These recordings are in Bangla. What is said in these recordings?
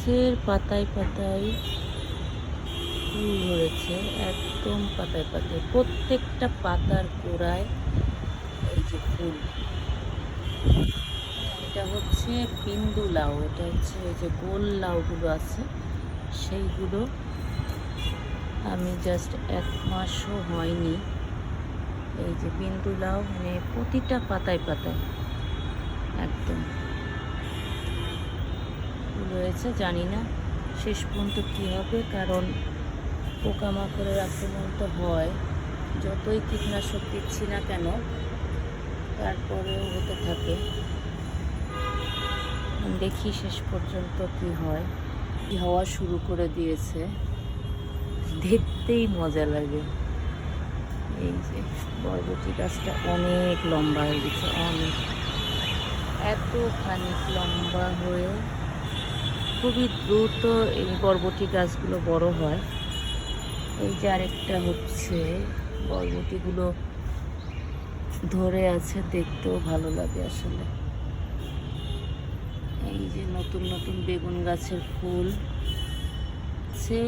গাছের পাতায় পাতায় ফুল ধরেছে, একদম পাতায় পাতায়, প্রত্যেকটা পাতার গোড়ায় এই যে ফুল। এটা হচ্ছে বিন্দু লাউ, এটা হচ্ছে এই যে গোল লাউগুলো আছে সেইগুলো। আমি জাস্ট 1 মাসও হয়নি, এই যে বিন্দু লাউ, মানে প্রতিটা পাতায় পাতায় একদম ফুল হয়েছে। জানি না শেষ পর্যন্ত কী হবে, কারণ পোকামাকড়ের আক্রমণ তো হয়, যতই কীটনাশক দিচ্ছি না কেন তারপরেও হতে থাকে। দেখি শেষ পর্যন্ত কি হয়। কি হওয়া শুরু করে দিয়েছে, দেখতেই মজা লাগে। এই যে বরবটি গাছটা অনেক লম্বা হয়ে গেছে, অনেক, এতখানি লম্বা হয়ে খুবই দ্রুত এই বরবটি গাছগুলো বড় হয়। এই যে আরেকটা হচ্ছে, বরবটিগুলো ধরে আছে, দেখতেও ভালো লাগে আসলে। এই যে নতুন নতুন বেগুন গাছের ফুল হচ্ছে,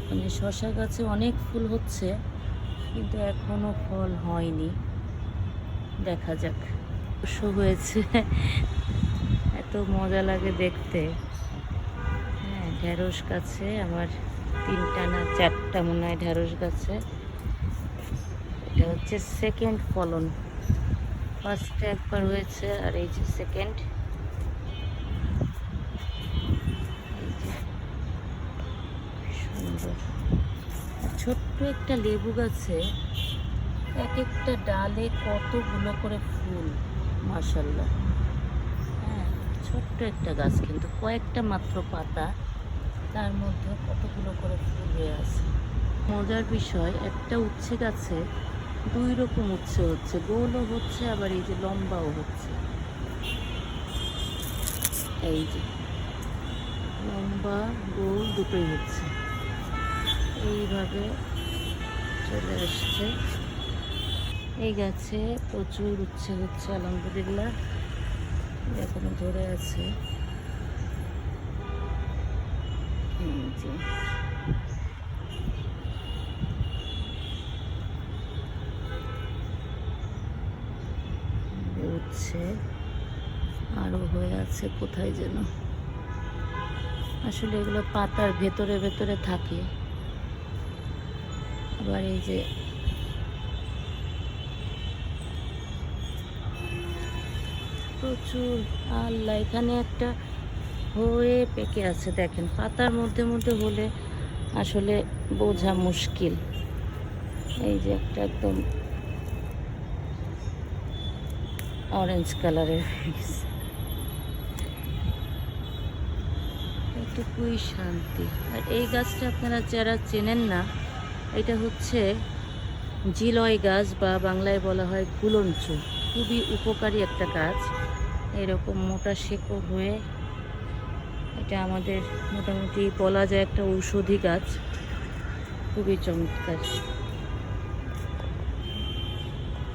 মানে শশা গাছে অনেক ফুল হচ্ছে কিন্তু এখনো ফল হয়নি, দেখা যাক। অবশ্য হয়েছে, এত মজা লাগে দেখতে। হ্যাঁ, ঢেঁড়স গাছে আমার 3টা না 4টা মনে হয় ঢেঁড়স গাছে। এটা হচ্ছে সেকেন্ড ফলন, ফার্স্টে একবার হয়েছে আর এই যে সেকেন্ড। সুন্দর। আর ছোট্ট একটা লেবু গাছে এক একটা ডালে কতগুলো করে ফুল, মাশাআল্লাহ। হ্যাঁ, ছোট্ট একটা গাছ কিন্তু কয়েকটা মাত্র পাতা, তার মধ্যে কতগুলো করে ফুল হয়ে আছে। মজার বিষয়, একটা উচ্ছে গাছে 2 রকম উচ্ছে হচ্ছে, গোলও হচ্ছে আবার এই যে লম্বাও হচ্ছে। এই যে লম্বা গোল দুটোই হচ্ছে, এইভাবে চলে আসছে। এই গাছে প্রচুর উচ্ছে হচ্ছে আলহামদুলিল্লাহ, এখনো ধরে আছে। এই যে উচ্ছে আরো হয়ে আছে কোথায় যেন, আসলে এগুলো পাতার ভেতরে ভেতরে থাকে। আবার এই যে প্রচুর, আল্লাহ, এখানে একটা হয়ে পেকে আছে, দেখেন পাতার মধ্যে মধ্যে হলে আসলে বোঝা মুশকিল। এই যে একটা একদম অরেঞ্জ কালারের, এটুকুই শান্তি। আর এই গাছটা আপনারা যারা চেনেন না, এটা হচ্ছে জিলয় গাছ, বা বাংলায় বলা হয় গুলঞ্চ। খুবই উপকারী একটা গাছ, এরকম মোটা শেকড় হয়ে, এটা আমাদের মোটামুটি বলা যায় একটা ঔষধি গাছ, খুবই চমৎকার।